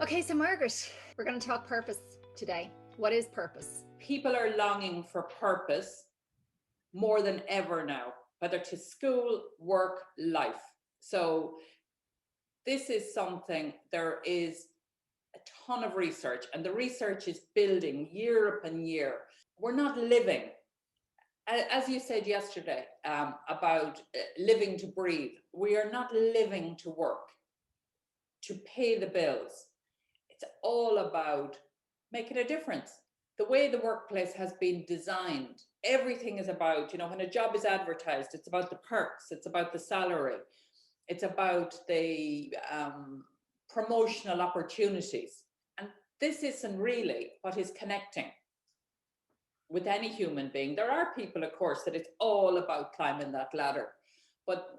Okay, so Margaret, we're going to talk purpose today. What is purpose? People are longing for purpose more than ever now, whether to school, work, life. So this is something, there is a ton of research, and the research is building year upon year. We're not living, as you said yesterday, about living to breathe. We are not living to work, to pay the bills. It's all about making a difference. The way the workplace has been designed, everything is about, when a job is advertised, it's about the perks, it's about the salary, it's about the promotional opportunities. And this isn't really what is connecting with any human being. There are people, of course, that it's all about climbing that ladder, but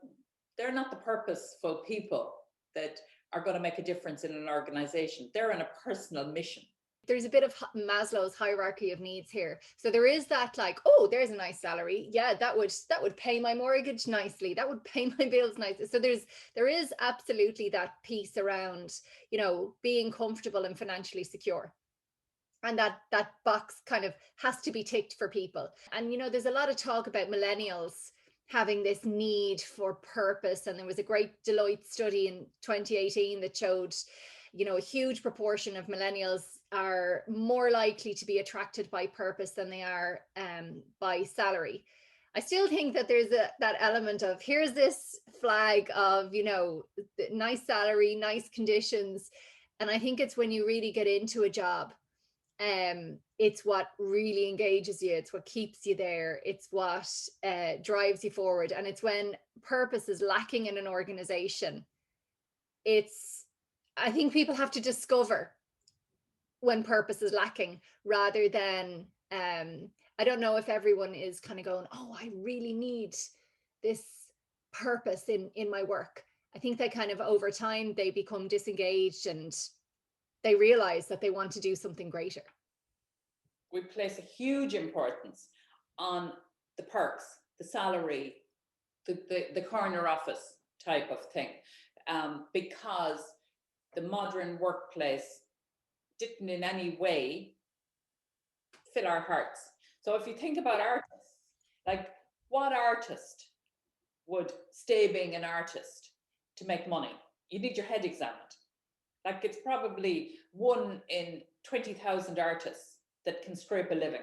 they're not the purposeful people that are going to make a difference in an organization. They're in a personal mission. There's a bit of Maslow's hierarchy of needs here. So there is that, like, oh, there's a nice salary. Yeah, that would pay my mortgage nicely. That would pay my bills nicely. So there is absolutely that piece around, being comfortable and financially secure. And that box kind of has to be ticked for people. And there's a lot of talk about millennials having this need for purpose. And there was a great Deloitte study in 2018 that showed a huge proportion of millennials are more likely to be attracted by purpose than they are by salary. I still think that there's that element of, here's this flag of, nice salary, nice conditions. And I think it's when you really get into a job, it's what really engages you. It's what keeps you there. It's what drives you forward. And it's when purpose is lacking in an organization. I think people have to discover when purpose is lacking, rather than, I don't know if everyone is kind of going, oh, I really need this purpose in my work. I think they kind of, over time, they become disengaged and they realize that they want to do something greater. We place a huge importance on the perks, the salary, the corner office type of thing, because the modern workplace didn't in any way fill our hearts. So if you think about artists, like, what artist would stay being an artist to make money? You need your head examined. Like, it's probably 1 in 20,000 artists that can scrape a living.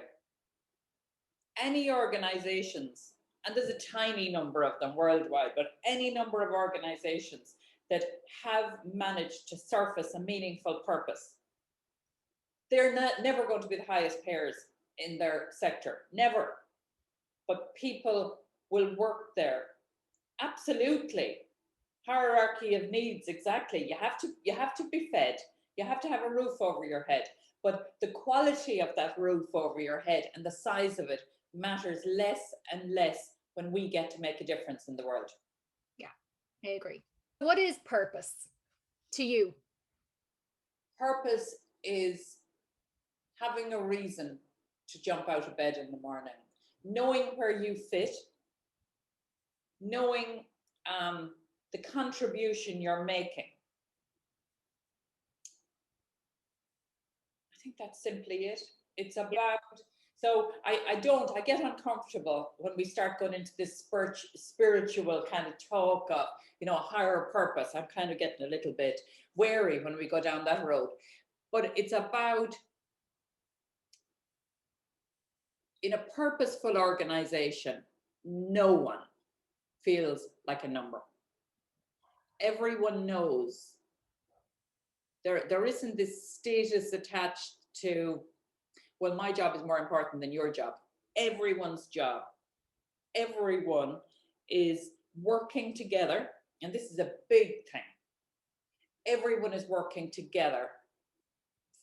Any organizations, and there's a tiny number of them worldwide, but any number of organizations that have managed to surface a meaningful purpose, they're never going to be the highest payers in their sector, never. But people will work there. Absolutely. Hierarchy of needs, exactly. You have to be fed. You have to have a roof over your head. But the quality of that roof over your head and the size of it matters less and less when we get to make a difference in the world. Yeah, I agree. What is purpose to you? Purpose is having a reason to jump out of bed in the morning, knowing where you fit, knowing the contribution you're making. I think that's simply it. It's about, so I get uncomfortable when we start going into this spiritual kind of talk of, a higher purpose. I'm kind of getting a little bit wary when we go down that road. But it's about, in a purposeful organization, no one feels like a number. Everyone knows there isn't this status attached to, well, my job is more important than your job. Everyone's job, everyone is working together, and this is a big thing. Everyone is working together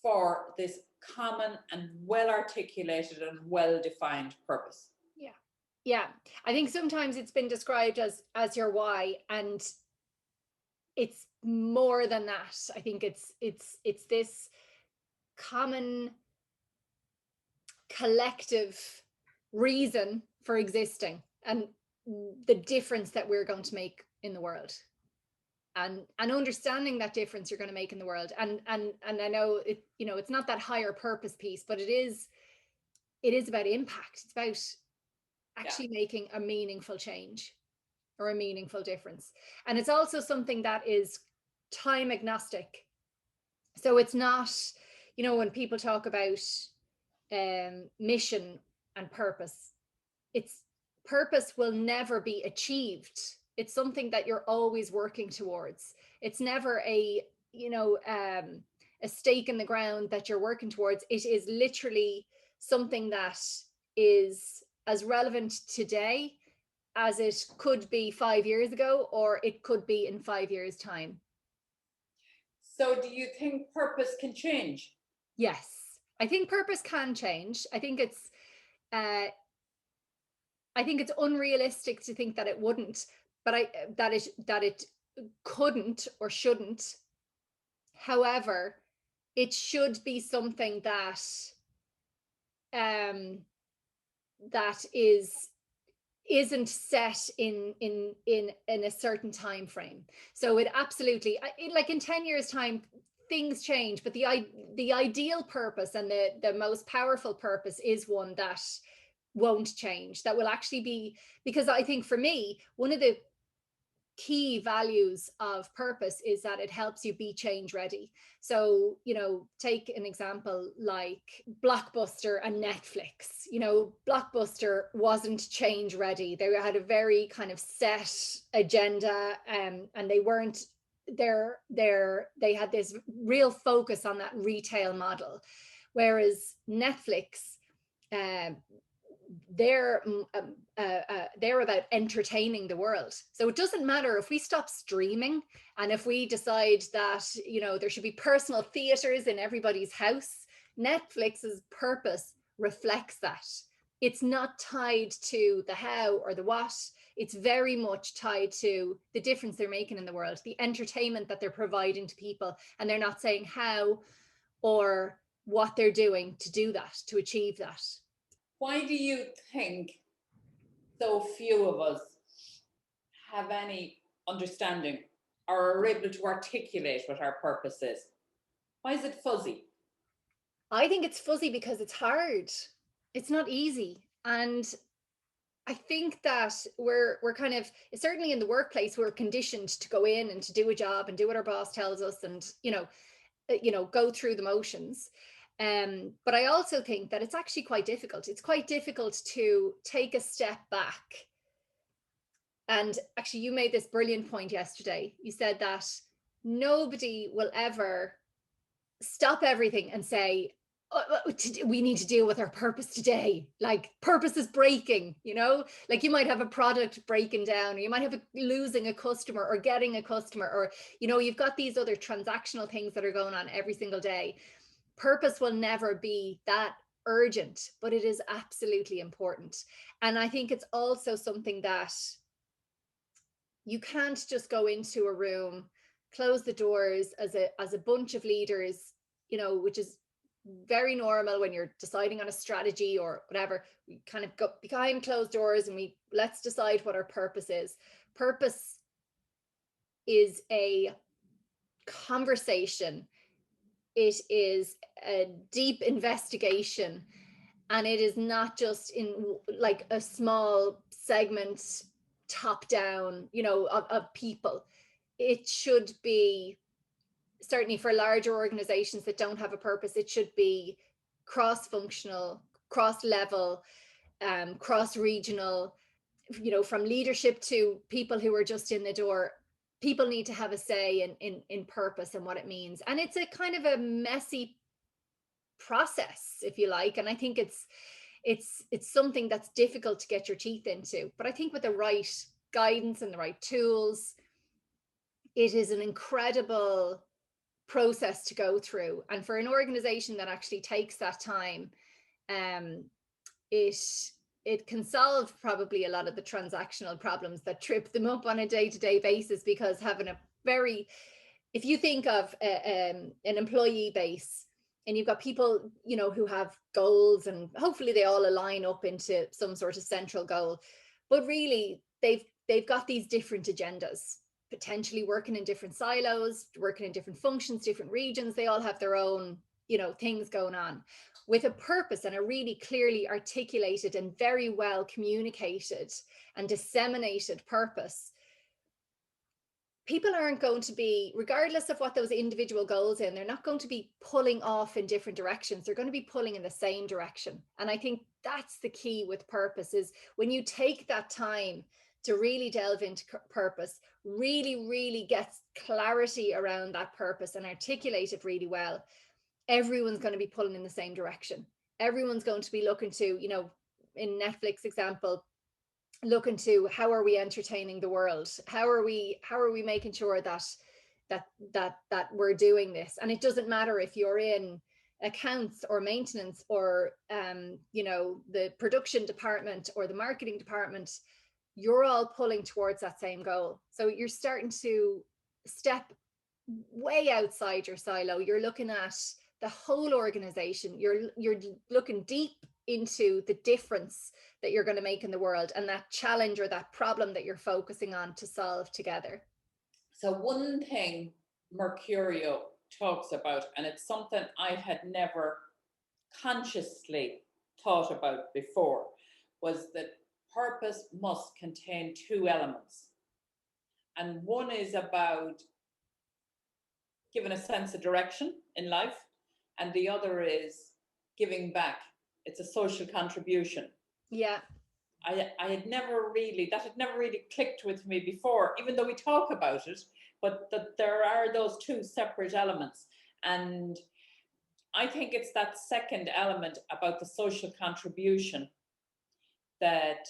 for this common and well articulated and well defined purpose. Yeah, I think sometimes it's been described as your why, and it's more than that. I think it's this common collective reason for existing and the difference that we're going to make in the world. and understanding that difference you're going to make in the world. And I know it, you know, it's not that higher purpose piece, but it is about impact. It's about Yeah. actually making a meaningful change or a meaningful difference. And it's also something that is time agnostic. So it's not, you know, when people talk about mission and purpose, it's purpose will never be achieved. It's something that you're always working towards. It's never a, you know, a stake in the ground that you're working towards. It is literally something that is as relevant today as it could be 5 years ago, or it could be in 5 years' time. So do you think purpose can change? Yes, I think purpose can change. Uh, I think it's unrealistic to think that it wouldn't, but that it couldn't or shouldn't. However, it should be something that um that isn't set in a certain time frame. So it absolutely, like in 10 years time things change, but the ideal purpose and the most powerful purpose is one that won't change, that will actually be, because I think for me one of the key values of purpose is that it helps you be change ready. So, you know, take an example like Blockbuster and Netflix. You know, Blockbuster wasn't change ready. They had a very kind of set agenda, and they weren't they had this real focus on that retail model, whereas Netflix, um, they're they're about entertaining the world. So it doesn't matter if we stop streaming and if we decide that, you know, there should be personal theaters in everybody's house. Netflix's purpose reflects that. It's not tied to the how or the what. It's very much tied to the difference they're making in the world, the entertainment that they're providing to people, and they're not saying how or what they're doing to do that, to achieve that. Why do you think so few of us have any understanding or are able to articulate what our purpose is? Why is it fuzzy? I think it's fuzzy because it's hard. It's not easy. And I think that we're kind of, certainly in the workplace, we're conditioned to go in and to do a job and do what our boss tells us, and go through the motions. But I also think that it's actually quite difficult. It's quite difficult to take a step back. And actually, you made this brilliant point yesterday. You said that nobody will ever stop everything and say, we need to deal with our purpose today. Like, purpose is breaking, you know, like you might have a product breaking down, or you might have losing a customer or getting a customer, or, you know, you've got these other transactional things that are going on every single day. Purpose will never be that urgent, but it is absolutely important. And I think it's also something that you can't just go into a room, close the doors as a bunch of leaders, you know, which is very normal when you're deciding on a strategy or whatever. We kind of go behind closed doors and let's decide what our purpose is. Purpose is a conversation. It is a deep investigation, and it is not just in like a small segment, top down, you know, of people. It should be, certainly for larger organizations that don't have a purpose, it should be cross-functional, cross-level, cross-regional, you know, from leadership to people who are just in the door. People need to have a say in purpose and what it means. And it's a kind of a messy process, if you like. And I think it's something that's difficult to get your teeth into. But I think with the right guidance and the right tools, it is an incredible process to go through. And for an organization that actually takes that time, um, it it can solve probably a lot of the transactional problems that trip them up on a day-to-day basis, because having a very, if you think of an employee base, and you've got people, you know, who have goals, and hopefully they all align up into some sort of central goal, but really they've got these different agendas. potentially working in different silos, working in different functions, different regions. They all have their own, you know, things going on. With a purpose and a really clearly articulated and very well communicated and disseminated purpose, people aren't going to be, regardless of what those individual goals in, they're not going to be pulling off in different directions. They're going to be pulling in the same direction. And I think that's the key with purpose, is when you take that time to really delve into purpose, really get clarity around that purpose and articulate it really well, everyone's going to be pulling in the same direction. Everyone's going to be looking to, you know, in Netflix example, looking to how are we entertaining the world? How are we making sure that we're doing this? And it doesn't matter if you're in accounts or maintenance or you know, the production department or the marketing department, you're all pulling towards that same goal. So you're starting to step way outside your silo. You're looking at the whole organization. You're looking deep into the difference that you're going to make in the world and that challenge or that problem that you're focusing on to solve together. So one thing Mercurio talks about, and it's something I had never consciously thought about before, was that purpose must contain two elements. And one is about giving a sense of direction in life, and the other is giving back. It's a social contribution. Yeah. I had never really, that had never really clicked with me before, even though we talk about it, but that there are those two separate elements. And I think it's that second element about the social contribution that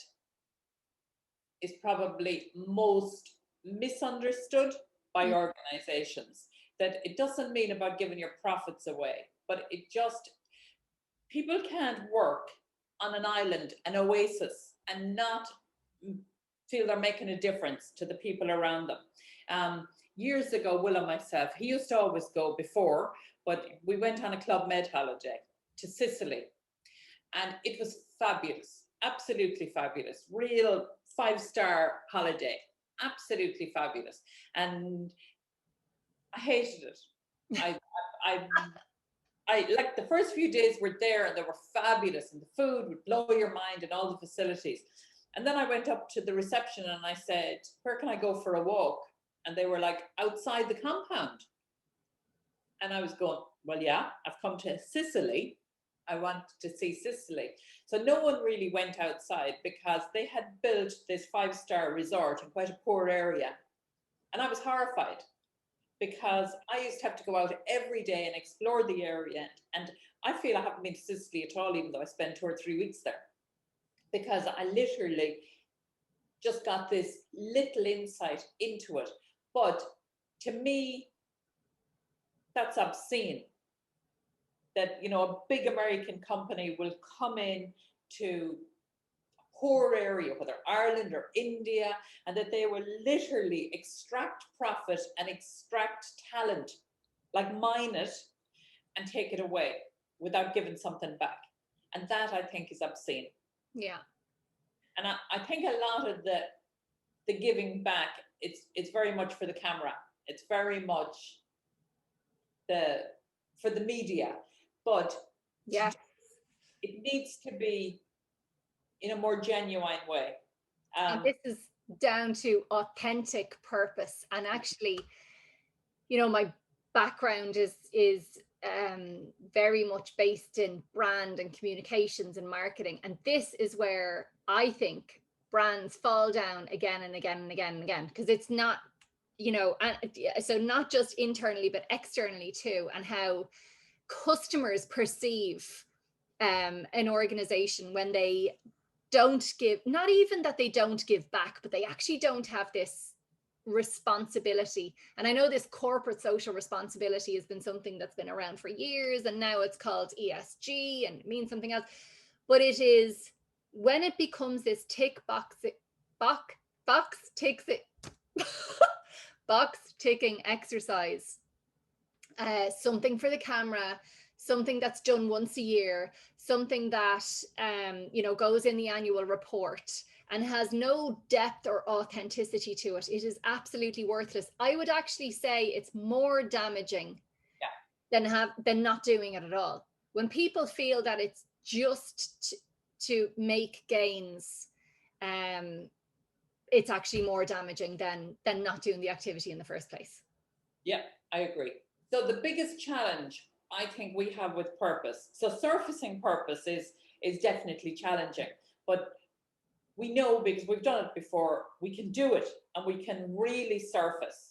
is probably most misunderstood by organizations. That it doesn't mean about giving your profits away, but it just, people can't work on an island, an oasis, and not feel they're making a difference to the people around them. Years ago, Will and myself, he used to always go before, but we went on a Club Med holiday to Sicily, and it was fabulous, absolutely fabulous, real 5-star holiday, absolutely fabulous. And I hated it. I, I like the first few days were there and they were fabulous and the food would blow your mind and all the facilities. And then I went up to the reception and I said, where can I go for a walk? And they were like, outside the compound. And I was going, well, yeah, I've come to Sicily. I want to see Sicily. So no one really went outside because they had built this 5-star resort in quite a poor area. And I was horrified, because I used to have to go out every day and explore the area. And I feel I haven't been to Sicily at all, even though I spent 2 or 3 weeks there, because I literally just got this little insight into it. But to me, that's obscene. That, you know, a big American company will come in to poor area, whether Ireland or India, and that they will literally extract profit and extract talent, like mine it and take it away without giving something back. And that, I think, is obscene. Yeah. And I think a lot of the giving back, it's very much for the camera. It's very much for the media. But yeah, it needs to be in a more genuine way. And this is down to authentic purpose. And actually, you know, my background is very much based in brand and communications and marketing. And this is where I think brands fall down again and again and again and again, because it's not, you know, and so not just internally, but externally too, and how customers perceive an organization when they don't give, not even that they don't give back, but they actually don't have this responsibility. And I know this corporate social responsibility has been something that's been around for years, and now it's called ESG and it means something else. But it is when it becomes this box ticking exercise, something for the camera, something that's done once a year, something that you know, goes in the annual report, and has no depth or authenticity to it, it is absolutely worthless. I would actually say it's more damaging than not doing it at all. When people feel that it's just to make gains, it's actually more damaging than not doing the activity in the first place. Yeah, I agree. So the biggest challenge I think we have with purpose, so surfacing purpose is definitely challenging, but we know because we've done it before, we can do it and we can really surface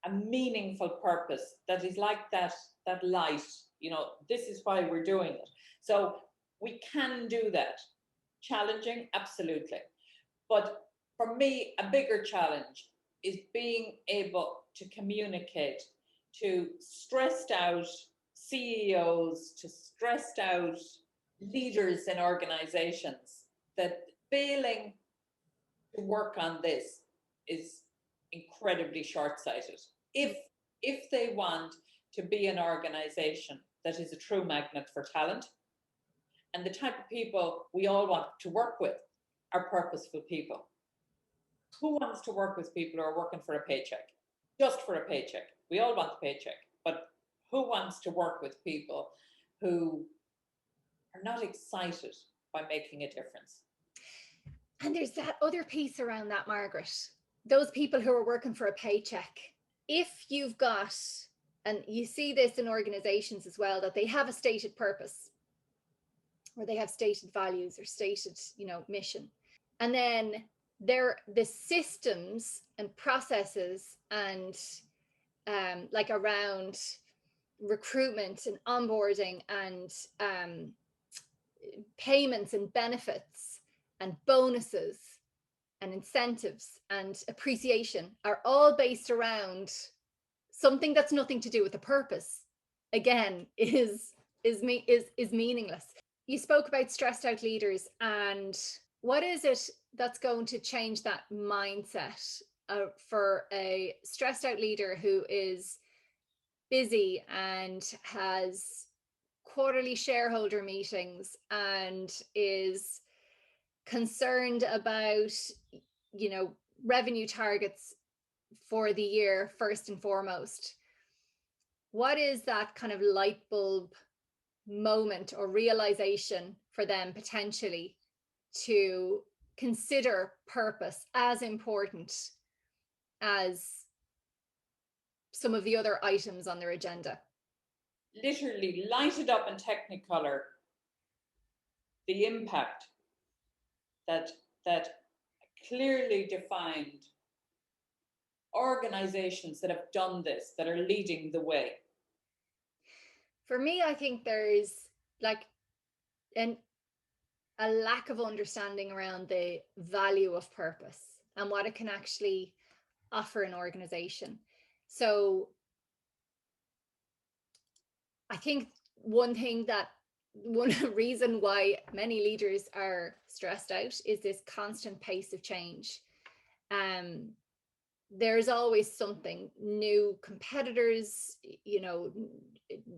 a meaningful purpose that is like that light, this is why we're doing it. So we can do that. Challenging, absolutely. But for me, a bigger challenge is being able to communicate to stressed out CEOs, to stressed out leaders in organizations that failing to work on this is incredibly short-sighted. If they want to be an organization that is a true magnet for talent, and the type of people we all want to work with are purposeful people. Who wants to work with people who are working for a paycheck? Just for a paycheck. We all want the paycheck, but who wants to work with people who are not excited by making a difference? And there's that other piece around that, Margaret. Those people who are working for a paycheck, if you've got, and you see this in organizations as well, that they have a stated purpose, or they have stated values or stated, mission. And then the systems and processes and like around recruitment and onboarding and payments and benefits and bonuses and incentives and appreciation are all based around something that's nothing to do with the purpose, again, is meaningless. You spoke about stressed out leaders, and what is it that's going to change that mindset for a stressed out leader who is busy and has quarterly shareholder meetings and is concerned about revenue targets for the year first and foremost? What is that kind of light bulb moment or realization for them potentially to consider purpose as important as some of the other items on their agenda? Literally lighted up in technicolor the impact that clearly defined organizations that have done this, that are leading the way. For me, I think there's like a lack of understanding around the value of purpose and what it can actually offer an organization. So I think one reason why many leaders are stressed out is this constant pace of change. There's always something new, competitors,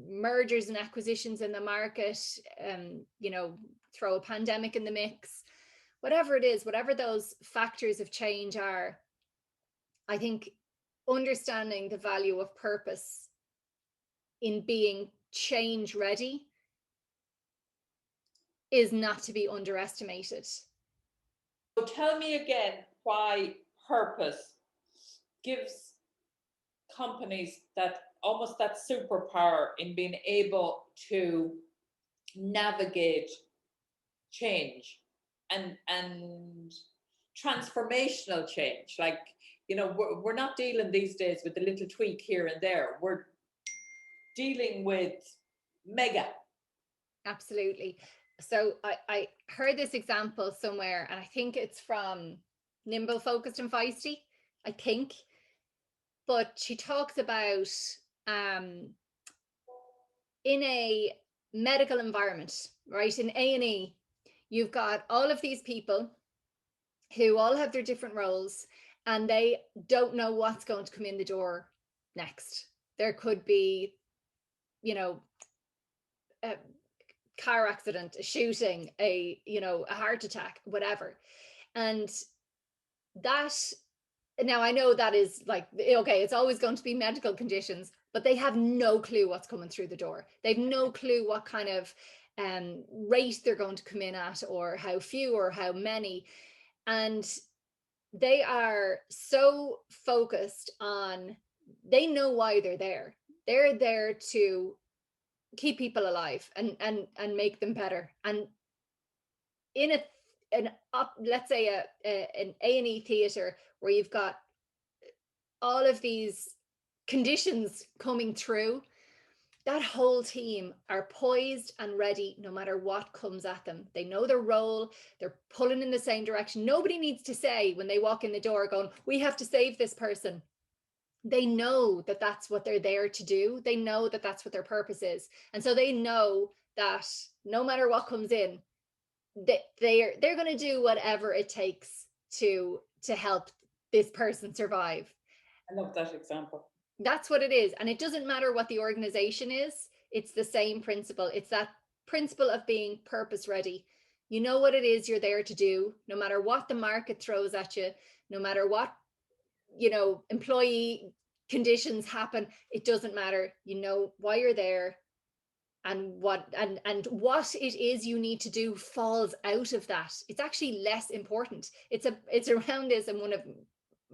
mergers and acquisitions in the market, throw a pandemic in the mix, whatever it is, whatever those factors of change are. I think understanding the value of purpose in being change ready is not to be underestimated. So tell me again why purpose gives companies that almost that superpower in being able to navigate change and transformational change. Like, we're not dealing these days with a little tweak here and there. We're dealing with mega. Absolutely. So I heard this example somewhere, and I think it's from Nimble, Focused and Feisty, I think. But she talks about in a medical environment, right? In A&E, you've got all of these people who all have their different roles, and they don't know what's going to come in the door next. There could be, car accident, a shooting, a heart attack, whatever. And that, now I know that is like, okay, it's always going to be medical conditions, but they have no clue what's coming through the door. They've no clue what kind of rate they're going to come in at, or how few or how many. And they are so focused on, they know why they're there. They're there to keep people alive and make them better. And in let's say an A&E theater where you've got all of these conditions coming through, that whole team are poised and ready no matter what comes at them. They know their role, they're pulling in the same direction. Nobody needs to say when they walk in the door going, we have to save this person. They know that that's what they're there to do. They know that that's what their purpose is. And so they know that no matter what comes in, they're going to do whatever it takes to help this person survive. I love that example. That's what it is. And it doesn't matter what the organization is, it's the same principle. It's that principle of being purpose ready. You know what it is you're there to do, no matter what the market throws at you, no matter what, employee conditions happen, it doesn't matter. You know why you're there, and what it is you need to do falls out of that. It's actually less important. It's around this, and one of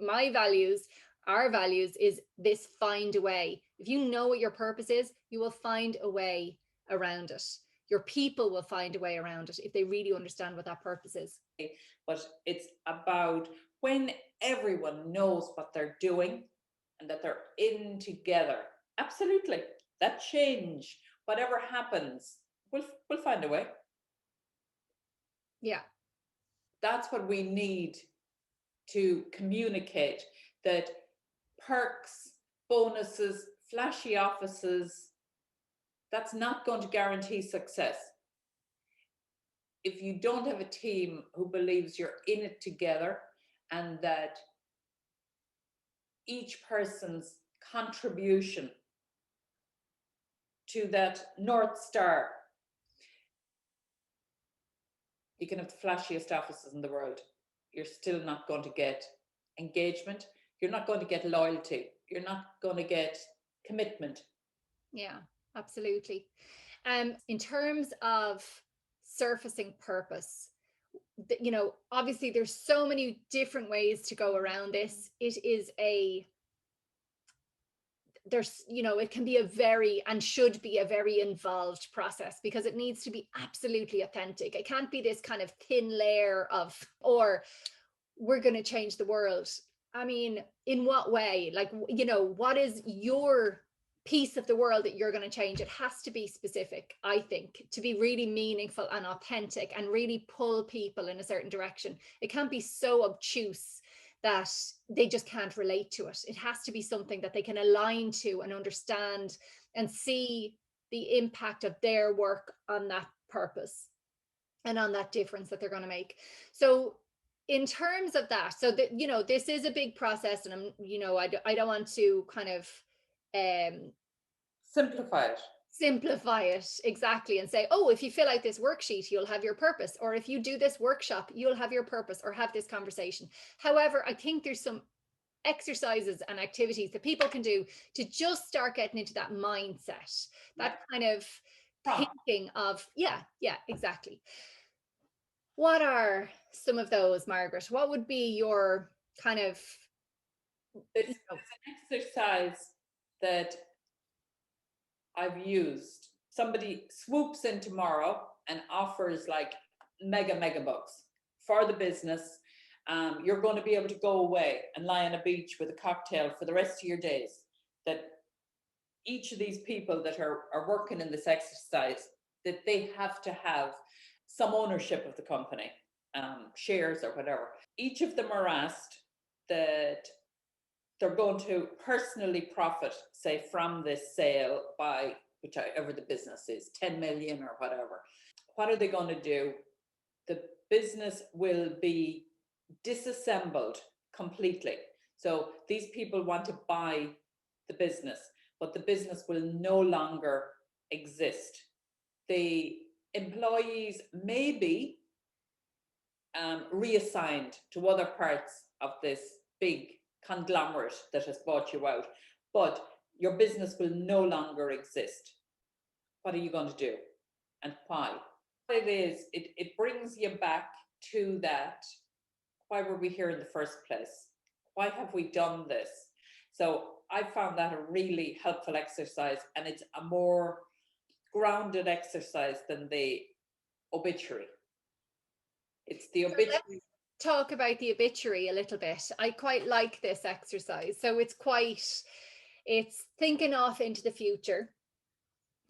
my values, our values, is this: find a way. If you know what your purpose is, you will find a way around it. Your people will find a way around it if they really understand what that purpose is. But it's about when everyone knows what they're doing and that they're in together. Absolutely. That change, whatever happens, we'll find a way. Yeah. That's what we need to communicate, that perks, bonuses, flashy offices, that's not going to guarantee success. If you don't have a team who believes you're in it together, and that each person's contribution to that North Star, you can have the flashiest offices in the world. You're still not going to get engagement. You're not going to get loyalty. You're not going to get commitment. Yeah, absolutely. In terms of surfacing purpose, obviously there's so many different ways to go around this. It can be a very, and should be a very, involved process, because it needs to be absolutely authentic. It can't be this kind of thin layer of, or we're going to change the world. I mean, in what way? Like, what is your piece of the world that you're going to change? It has to be specific, I think, to be really meaningful and authentic and really pull people in a certain direction. It can't be so obtuse that they just can't relate to it. It has to be something that they can align to and understand and see the impact of their work on that purpose and on that difference that they're going to make. So in terms of that, so that, this is a big process, and I don't want to kind of simplify it exactly and say, oh, if you fill out this worksheet, you'll have your purpose, or if you do this workshop, you'll have your purpose, or have this conversation. However, I think there's some exercises and activities that people can do to just start getting into that mindset, that kind of thinking of, yeah, exactly. What are some of those, Margaret? What would be your kind of... It's an exercise that I've used. Somebody swoops in tomorrow and offers like mega bucks for the business. You're going to be able to go away and lie on a beach with a cocktail for the rest of your days. That each of these people that are working in this exercise, that they have to have some ownership of the company, shares or whatever. Each of them are asked that they're going to personally profit, say, from this sale by whichever the business is, 10 million or whatever. What are they going to do? The business will be disassembled completely. So these people want to buy the business, but the business will no longer exist. The employees may be reassigned to other parts of this big conglomerate that has bought you out, but your business will no longer exist. What are you going to do, and why? It brings you back to that. Why were we here in the first place? Why have we done this? So I found that a really helpful exercise, and it's a more grounded exercise than the obituary. It's the obituary. Talk about the obituary a little bit. I quite like this exercise. So it's thinking off into the future.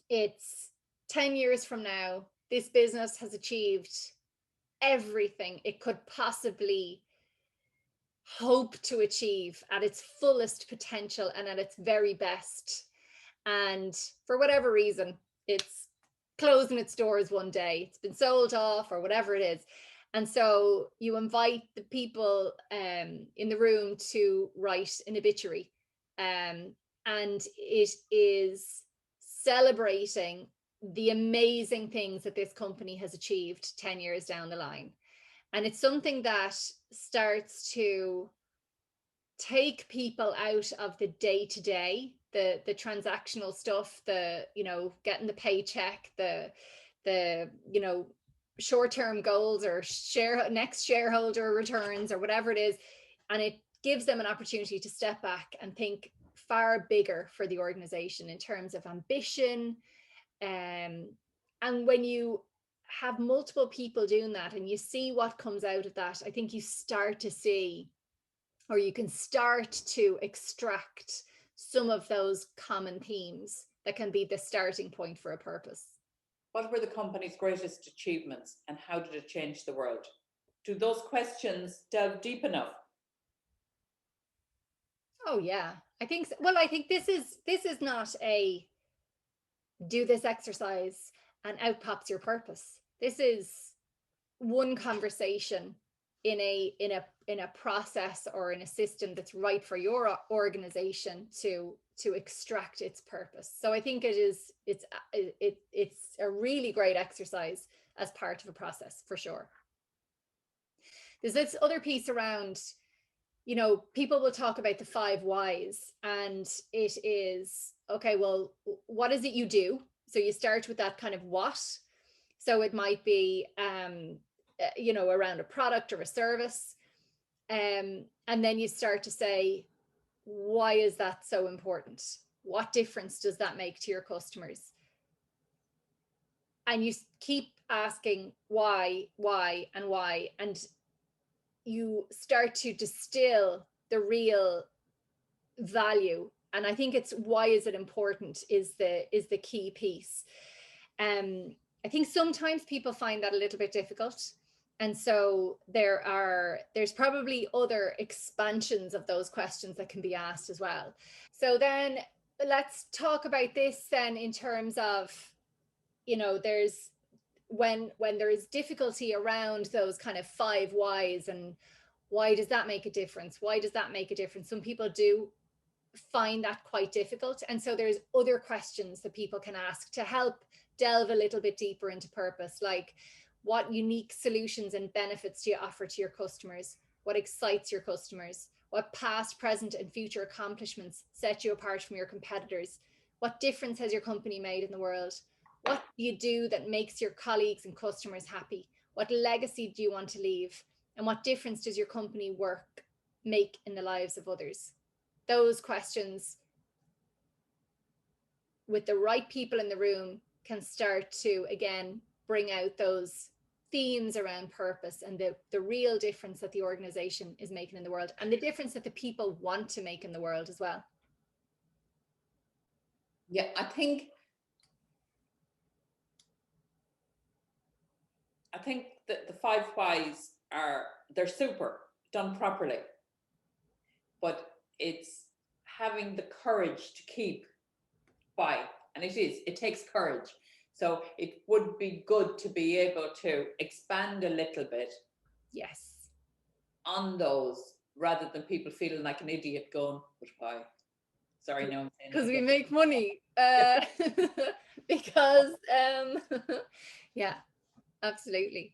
It's 10 years from now, this business has achieved everything it could possibly hope to achieve at its fullest potential and at its very best. And for whatever reason, it's closing its doors one day, it's been sold off or whatever it is. And so you invite the people in the room to write an obituary. And it is celebrating the amazing things that this company has achieved 10 years down the line. And it's something that starts to take people out of the day-to-day, the transactional stuff, the, you know, getting the paycheck, the you know, short-term goals or next shareholder returns or whatever it is. And it gives them an opportunity to step back and think far bigger for the organization in terms of ambition. And when you have multiple people doing that and you see what comes out of that, I think you start to see, or you can start to extract some of those common themes that can be the starting point for a purpose. What were the company's greatest achievements, and how did it change the world? Do those questions delve deep enough? Oh yeah, I think so. Well, I think this is not a do this exercise and out pops your purpose. This is one conversation in a process or in a system that's right for your organization to extract its purpose. So I think it's a really great exercise as part of a process, for sure. There's this other piece around, you know, people will talk about the 5 whys, and it is, okay, well, what is it you do? So you start with that kind of what. So it might be you know, around a product or a service. And then you start to say, why is that so important? What difference does that make to your customers? And you keep asking why, and why, and you start to distill the real value. And I think it's why is it important is the key piece. I think sometimes people find that a little bit difficult. And so there's probably other expansions of those questions that can be asked as well. So then let's talk about this then in terms of, you know, there's when there is difficulty around those kind of 5 whys, and why does that make a difference? Why does that make a difference? Some people do find that quite difficult. And so there's other questions that people can ask to help delve a little bit deeper into purpose, like what unique solutions and benefits do you offer to your customers? What excites your customers? What past, present, and future accomplishments set you apart from your competitors? What difference has your company made in the world? What do you do that makes your colleagues and customers happy? What legacy do you want to leave? And what difference does your company work make in the lives of others? Those questions, with the right people in the room, can start to, again, bring out those themes around purpose and the real difference that the organization is making in the world, and the difference that the people want to make in the world as well. Yeah, I think that the 5 whys they're super done properly, but it's having the courage to keep why, and it takes courage. So it would be good to be able to expand a little bit, yes, on those, rather than people feeling like an idiot going, but why? Sorry, no, I'm saying because we make money. because yeah, absolutely.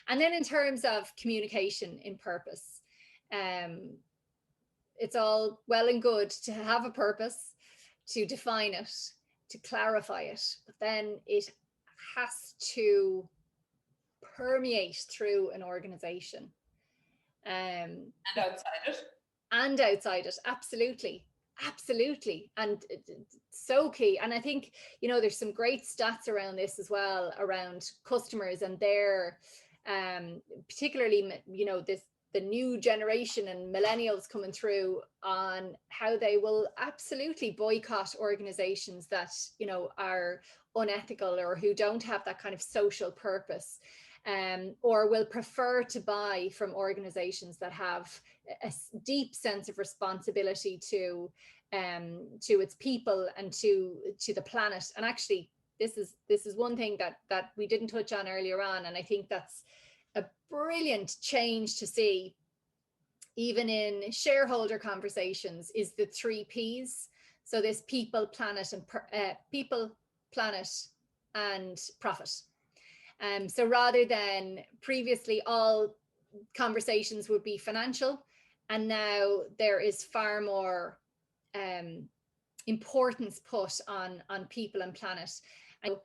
And then in terms of communication in purpose, um, it's all well and good to have a purpose, to define it, to clarify it, but then it has to permeate through an organization. Um, And outside it. and outside it, absolutely. Absolutely. And it's so key. And I think, there's some great stats around this as well, around customers and their, particularly, this, the new generation and millennials coming through, on how they will absolutely boycott organizations that, are unethical or who don't have that kind of social purpose, or will prefer to buy from organizations that have a deep sense of responsibility to its people and to the planet. And actually, this is one thing that we didn't touch on earlier on, and I think that's a brilliant change to see, even in shareholder conversations, is the 3 Ps. So this people, planet, and profit. So rather than previously all conversations would be financial, and now there is far more importance put on people and planet. And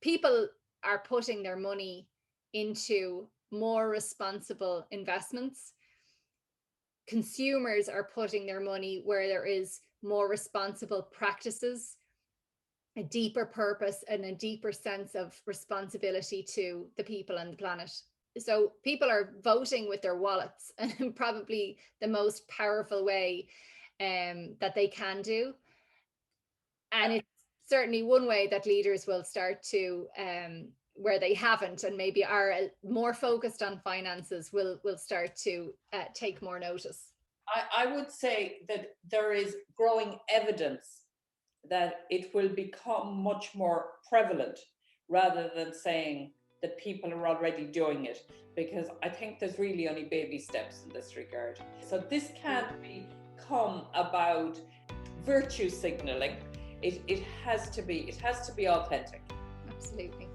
people are putting their money into more responsible investments. Consumers are putting their money where there is more responsible practices, a deeper purpose, and a deeper sense of responsibility to the people and the planet. So people are voting with their wallets, and probably the most powerful way that they can do. And it's certainly one way that leaders will start to, where they haven't and maybe are more focused on finances, will start to take more notice. I would say that there is growing evidence that it will become much more prevalent, rather than saying that people are already doing it, because I think there's really only baby steps in this regard. So this can't become about virtue signaling. It has to be authentic. Absolutely.